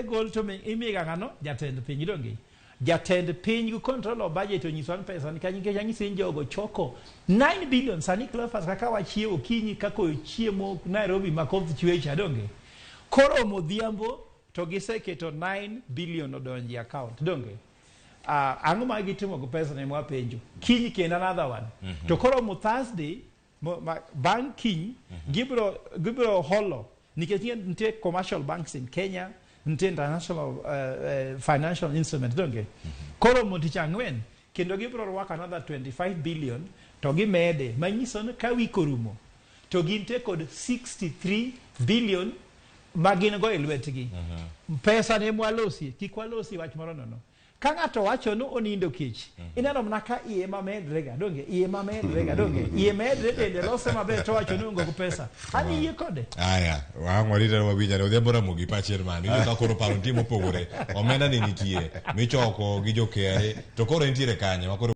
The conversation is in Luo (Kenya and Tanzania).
gol to me imiga ngano jatend piny donge jatend piny ku control of budget onyiswan pesa ni kanyi ke yangi sinjogo choko 9 billion sani klofas kaka wachiewo kinyi kako chiemo Nairobi makoth chwecha donge koro modhiambo to giseketo 9 billion odonji account donge ango ma gitimo go pesa ne mwapenjo kinyi kenda another one to koro mo Thursday bank kinyi gibro holo nikech nite commercial banks in Kenya nite international financial instrument donge koro mo tichangwen kendo gibro rwaka another 25 billion to gimede manyiso ni ka wikorumo to ginte kod 63 billion magin go elwetgi pesa ne walosie kikwalosi wach moro nono ka ngato wacho no onindo kich ineno mnaka iye mamedrega donge iye mamedrega donge iye medre de lose mabe to wacho no ngo pesa ani iye kode aya wang'orita wabija ne odhiambora mogi pachier man ile ka koro paro timo pogore omenda ni nitie michoko gi jokere to koro entiere kanye